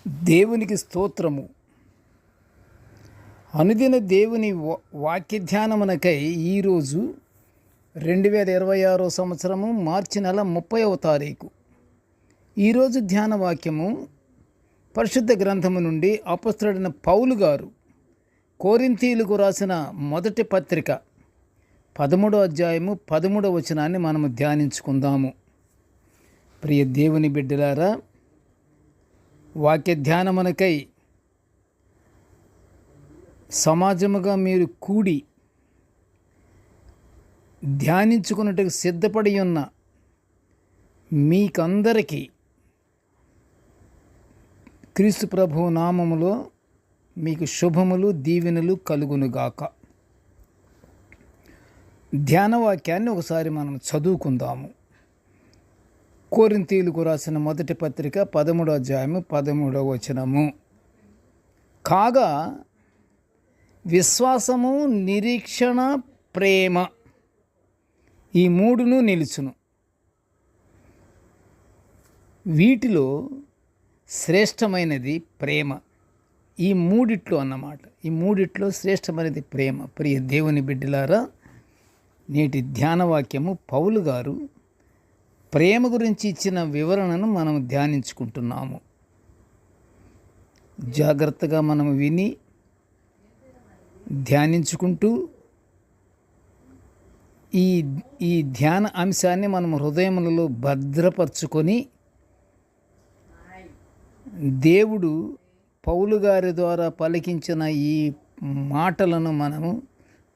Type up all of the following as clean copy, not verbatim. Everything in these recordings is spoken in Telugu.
దేవునికి స్తోత్రము. అనుదిన దేవుని వాక్య ధ్యానమునకై ఈరోజు 2026 సంవత్సరము మార్చి నెల 30వ తారీఖు. ఈరోజు ధ్యాన వాక్యము పరిశుద్ధ గ్రంథము నుండి అపొస్తలుడైన పౌలు గారు కొరింథీయులకు రాసిన మొదటి పత్రిక 13వ అధ్యాయము 13వ వచనాన్ని మనము ధ్యానించుకుందాము. ప్రియ దేవుని బిడ్డలారా, వాక్య ధ్యానమునకై సమాజముగా మీరు కూడి ధ్యానించుకున్నట్టుకు సిద్ధపడి ఉన్న మీకందరికీ క్రీస్తు ప్రభువు నామములో మీకు శుభములు దీవెనలు కలుగునుగాక. ధ్యానవాక్యాన్ని ఒకసారి మనం చదువుకుందాము. కొరింథీయులకు రాసిన మొదటి పత్రిక 13వ అధ్యాయము 13వ వచనము. కాగా విశ్వాసము, నిరీక్షణ, ప్రేమ ఈ మూడును నిలుచును. వీటిలో శ్రేష్టమైనది ప్రేమ. ఈ మూడిట్లో అన్నమాట. ఈ మూడిట్లో శ్రేష్టమైనది ప్రేమ. ప్రియ దేవుని బిడ్డలారా, నేటి ధ్యానవాక్యము పౌలు గారు ప్రేమ గురించి ఇచ్చిన వివరణను మనం ధ్యానించుకుంటున్నాము. జాగ్రత్తగా మనం విని ధ్యానించుకుంటూ ఈ ధ్యాన అంశాన్ని మనం హృదయములలో భద్రపరచుకొని దేవుడు పౌలు గారి ద్వారా పలికించిన ఈ మాటలను మనము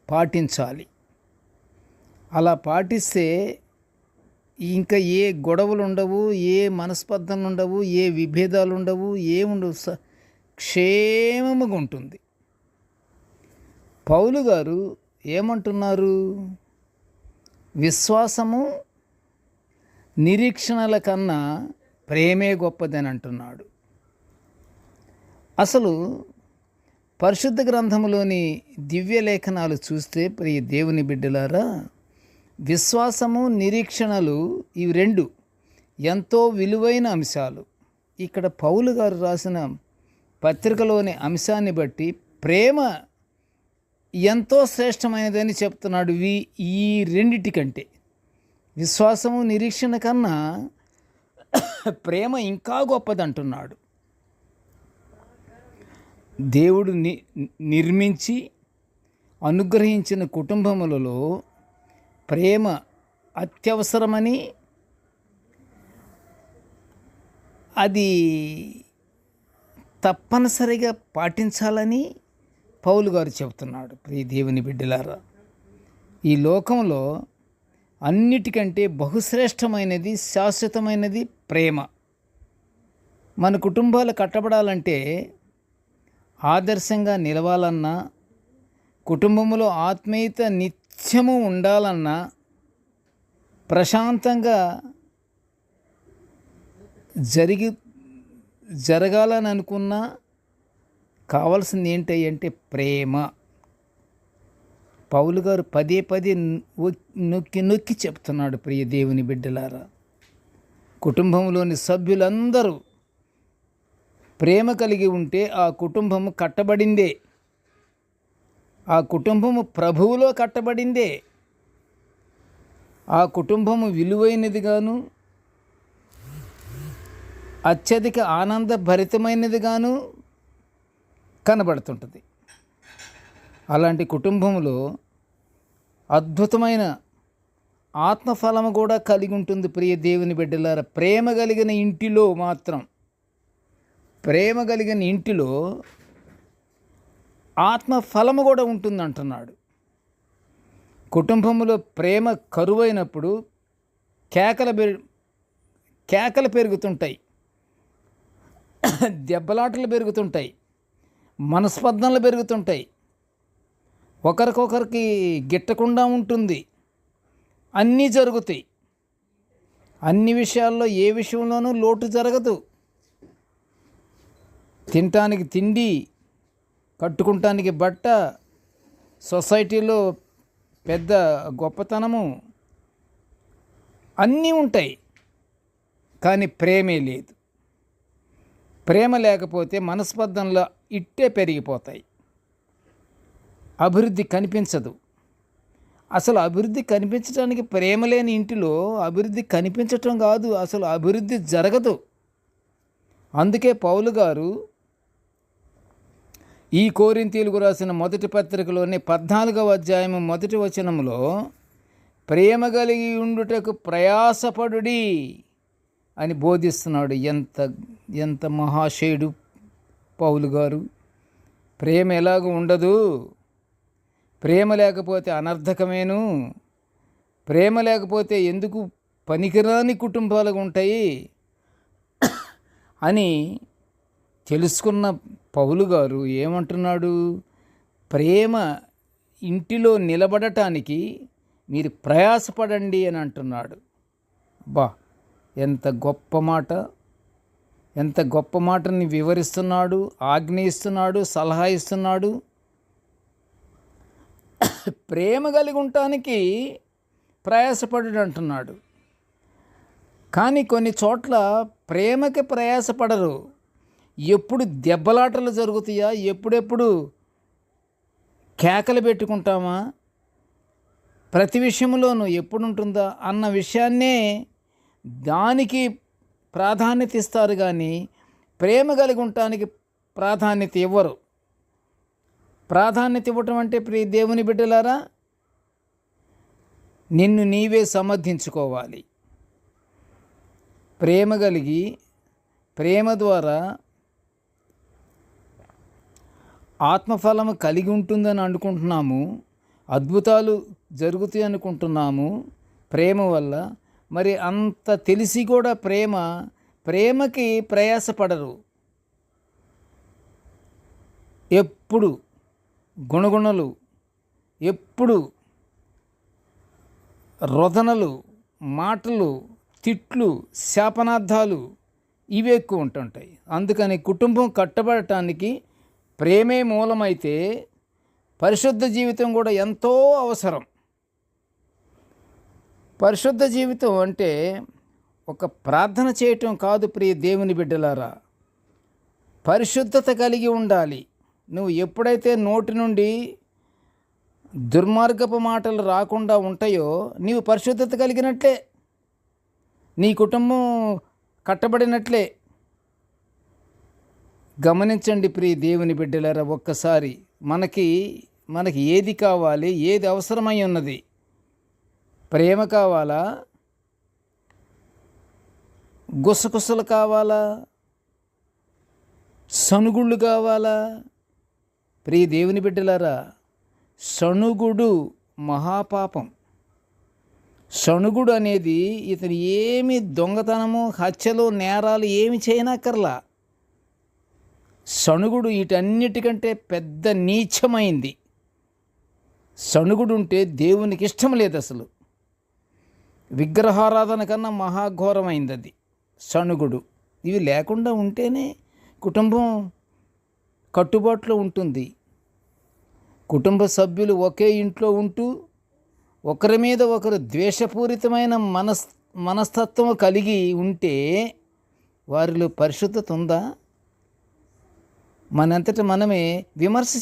పాటించాలి. అలా పాటిస్తే ఇంకా ఏ గొడవలు ఉండవు, ఏ మనస్పర్ధలు ఉండవు, ఏ విభేదాలు ఉండవు, ఏముండవు, క్షేమముగా ఉంటుంది. పౌలు గారు ఏమంటున్నారు? విశ్వాసము, నిరీక్షణల కన్నా ప్రేమే గొప్పదని అంటున్నాడు. అసలు పరిశుద్ధ గ్రంథములోని దివ్య లేఖనాలు చూస్తే ప్రియ దేవుని బిడ్డలారా, విశ్వాసము, నిరీక్షణలు ఇవి రెండు ఎంతో విలువైన అంశాలు. ఇక్కడ పౌలు గారు రాసిన పత్రికలోని అంశాన్ని బట్టి ప్రేమ ఎంతో శ్రేష్టమైనదని చెప్తున్నాడు. ఈ రెండిటికంటే విశ్వాసము, నిరీక్షణ కన్నా ప్రేమ ఇంకా గొప్పదంటున్నాడు. దేవుడు నిర్మించి అనుగ్రహించిన కుటుంబములలో ప్రేమ అత్యవసరమని, అది తప్పనిసరిగా పాటించాలని పౌలు గారు చెబుతున్నాడు. ప్రియ దేవుని బిడ్డలారా, ఈ లోకంలో అన్నిటికంటే బహుశ్రేష్టమైనది, శాశ్వతమైనది ప్రేమ. మన కుటుంబాలు కట్టబడాలంటే, ఆదర్శంగా నిలవాలన్నా, కుటుంబంలో ఆత్మీయత నిత్యము ఉండాలన్నా, ప్రశాంతంగా జరగాలని అనుకున్నా కావాల్సింది ఏంటంటే ప్రేమ. పౌలు గారు పదే పదే నొక్కి చెప్తున్నాడు. ప్రియ దేవుని బిడ్డలారా, కుటుంబంలోని సభ్యులందరూ ప్రేమ కలిగి ఉంటే ఆ కుటుంబము కట్టబడిందే. ఆ కుటుంబము ప్రభువులో కట్టబడిందే. ఆ కుటుంబము విలువైనదిగాను, అత్యధిక ఆనందభరితమైనదిగాను కనబడుతుంటుంది. అలాంటి కుటుంబంలో అద్భుతమైన ఆత్మఫలము కూడా కలిగి ఉంటుంది. ప్రియ దేవుని బిడ్డలారా, ప్రేమ కలిగిన ఇంటిలో మాత్రం, ప్రేమ కలిగిన ఇంటిలో ఆత్మఫలము కూడా ఉంటుంది అంటున్నాడు. కుటుంబంలో ప్రేమ కరువైనప్పుడు కేకలు పెరుగుతుంటాయి, దెబ్బలాటలు పెరుగుతుంటాయి, మనస్పర్ధనలు పెరుగుతుంటాయి, ఒకరికొకరికి గిట్టకుండా ఉంటుంది, అన్నీ జరుగుతాయి. అన్ని విషయాల్లో ఏ విషయంలోనూ లోటు జరగదు. తినటానికి తిండి, కట్టుకుంటానికి బట్ట, సొసైటీలో పెద్ద గొప్పతనము అన్నీ ఉంటాయి, కానీ ప్రేమే లేదు. ప్రేమ లేకపోతే మనస్పర్ధనలు ఇట్టే పెరిగిపోతాయి, అభివృద్ధి కనిపించదు. అసలు అభివృద్ధి కనిపించడానికి ప్రేమ లేని ఇంటిలో అభివృద్ధి కనిపించటం కాదు, అసలు అభివృద్ధి జరగదు. అందుకే పౌలు గారు ఈ కొరింథీయులకు రాసిన మొదటి పత్రికలోని 14వ అధ్యాయం 1వ వచనంలో ప్రేమ కలిగి ఉండుటకు ప్రయాసపడుడి అని బోధిస్తున్నాడు. ఎంత మహాశయుడు పౌలు గారు. ప్రేమ ఎలాగూ ఉండదు, ప్రేమ లేకపోతే అనర్థకమేను, ప్రేమ లేకపోతే ఎందుకు పనికిరాని కుటుంబాలుగా ఉంటాయి అని తెలుసుకున్న పౌలు గారు ఏమంటున్నాడు? ప్రేమ ఇంటిలో నిలబడటానికి మీరు ప్రయాసపడండి అని అంటున్నాడు. బా, ఎంత గొప్ప మాట, ఎంత గొప్ప మాటని వివరిస్తున్నాడు, ఆజ్ఞ ఇస్తున్నాడు, సలహా ఇస్తున్నాడు. ప్రేమ కలిగి ఉండటానికి ప్రయాసపడు అంటున్నాడు. కానీ కొన్ని చోట్ల ప్రేమకి ప్రయాసపడరు. ఎప్పుడు దెబ్బలాటలు జరుగుతాయా, ఎప్పుడెప్పుడు కేకలు పెట్టుకుంటామా, ప్రతి విషయంలోనూ ఎప్పుడు ఉంటుందా అన్న విషయాన్నే దానికి ప్రాధాన్యత ఇస్తారు, కానీ ప్రేమ కలిగి ఉండటానికి ప్రాధాన్యత ఇవ్వరు. ప్రాధాన్యత ఇవ్వటం అంటే ప్రియ దేవుని బిడ్డలారా, నిన్ను నీవే సమర్థించుకోవాలి. ప్రేమ కలిగి, ప్రేమ ద్వారా ఆత్మఫలము కలిగి ఉంటుందని అనుకుంటున్నాము, అద్భుతాలు జరుగుతాయి అనుకుంటున్నాము ప్రేమ వల్ల. మరి అంత తెలిసి కూడా ప్రేమకి ప్రయాసపడరు. ఎప్పుడు గుణగుణలు, ఎప్పుడు రోదనలు, మాటలు, తిట్లు, శాపనార్థాలు ఇవి ఎక్కువ ఉంటుంటాయి. అందుకని కుటుంబం కట్టబడటానికి ప్రేమే మూలమైతే పరిశుద్ధ జీవితం కూడా ఎంతో అవసరం. పరిశుద్ధ జీవితం అంటే ఒక ప్రార్థన చేయటం కాదు ప్రియ దేవుని బిడ్డలారా, పరిశుద్ధత కలిగి ఉండాలి. నువ్వు ఎప్పుడైతే నోటి నుండి దుర్మార్గపు మాటలు రాకుండా ఉంటాయో నీవు పరిశుద్ధత కలిగినట్లే, నీ కుటుంబం కట్టబడినట్లే. గమనించండి ప్రియ దేవుని బిడ్డలారా, ఒక్కసారి మనకి ఏది కావాలి, ఏది అవసరమై ఉన్నది? ప్రేమ కావాలా, గుసగుసలు కావాలా, సణుగుళ్ళు కావాలా? ప్రియ దేవుని బిడ్డలారా, సణుగుడు మహాపాపం. సణుగుడు అనేది ఇతను ఏమి దొంగతనము, హత్యలు, నేరాలు ఏమి చేయనక్కర్లా. సణుగుడు వీటన్నిటికంటే పెద్ద నీచమైంది. సణుగుడు ఉంటే దేవునికి ఇష్టం లేదు. అసలు విగ్రహారాధన కన్నా మహాఘోరమైంది అది సణుగుడు. ఇవి లేకుండా ఉంటేనే కుటుంబం కట్టుబాటులో ఉంటుంది. కుటుంబ సభ్యులు ఒకే ఇంట్లో ఉంటూ ఒకరి మీద ఒకరు ద్వేషపూరితమైన మనస్తత్వం కలిగి ఉంటే వారిలో పరిశుద్ధత ఉందా? మనంతట మనమే విమర్శ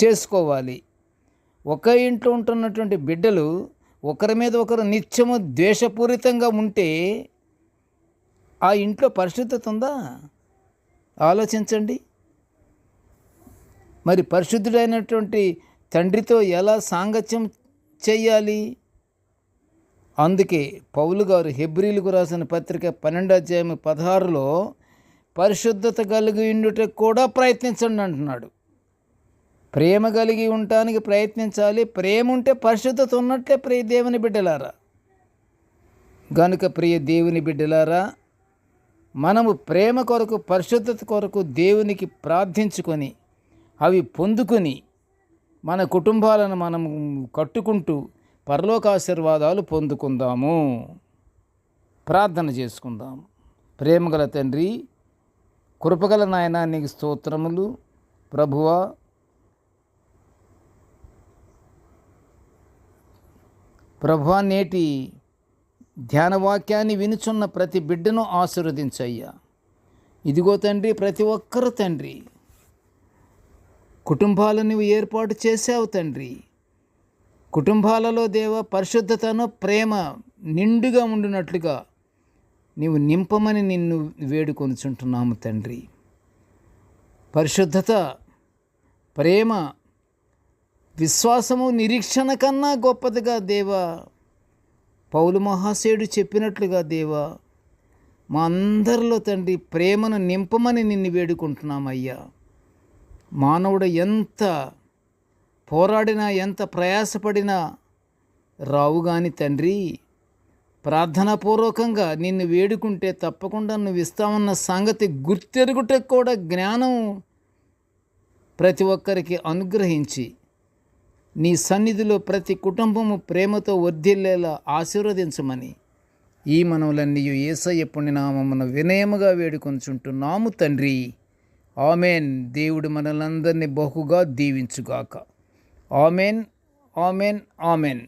చేసుకోవాలి. ఒకే ఇంట్లో ఉంటున్నటువంటి బిడ్డలు ఒకరి మీద ఒకరు నిత్యము ద్వేషపూరితంగా ఉంటే ఆ ఇంట్లో పరిశుద్ధత ఉందా? ఆలోచించండి. మరి పరిశుద్ధుడైనటువంటి తండ్రితో ఎలా సాంగత్యం చెయ్యాలి? అందుకే పౌలు గారు హెబ్రీలకు రాసిన పత్రిక 12వ అధ్యాయం 16లో పరిశుద్ధత కలిగి ఉండుటకు కూడా ప్రయత్నించండి అంటున్నాడు. ప్రేమ కలిగి ఉండటానికి ప్రయత్నించాలి. ప్రేమ ఉంటే పరిశుద్ధత ఉన్నట్లే ప్రియ దేవుని బిడ్డలారా. గనుక ప్రియ దేవుని బిడ్డలారా, మనము ప్రేమ కొరకు, పరిశుద్ధత కొరకు దేవునికి ప్రార్థించుకొని అవి పొందుకొని మన కుటుంబాలను మనం కట్టుకుంటూ పరలోక ఆశీర్వాదాలు పొందుకుందాము. ప్రార్థన చేసుకుందాము. ప్రేమగల తండ్రి, కృపగల నాయన, నీకు స్తోత్రములు ప్రభువా. ప్రభువా, నేటి ధ్యానవాక్యాన్ని వినుచున్న ప్రతి బిడ్డను ఆశీర్వదించయ్యా. ఇదిగో తండ్రి, ప్రతి ఒక్కరు తండ్రి కుటుంబాలను నువ్వు ఏర్పాటు చేసావు తండ్రి. కుటుంబాలలో దేవ పరిశుద్ధతను, ప్రేమ నిండుగా ఉండినట్లుగా నీవు నింపమని నిన్ను వేడుకొనుచుంటున్నాము తండ్రి. పరిశుద్ధత, ప్రేమ, విశ్వాసము నిరీక్షణ కన్నా గొప్పదిగా దేవా పౌలు మహాశయుడు చెప్పినట్లుగా దేవా మా అందరిలో తండ్రి ప్రేమను నింపమని నిన్ను వేడుకుంటున్నామయ్యా. మానవుడు ఎంత పోరాడినా, ఎంత ప్రయాసపడినా రావు గాని తండ్రి, ప్రార్థనాపూర్వకంగా నిన్ను వేడుకుంటే తప్పకుండా నువ్వు ఇస్తామన్న సంగతి గుర్తెరుగుటకు కూడా జ్ఞానం ప్రతి ఒక్కరికి అనుగ్రహించి నీ సన్నిధిలో ప్రతి కుటుంబము ప్రేమతో వర్ధిల్లేలా ఆశీర్వదించమని ఈ మనవులన్నీ యేసయ్య పుణ్యనామమున వినయముగా వేడుకొంచుంటున్నాము తండ్రి. ఆమెన్. దేవుడు మనలందరినీ బహుగా దీవించుగాక. Amen, amen, amen.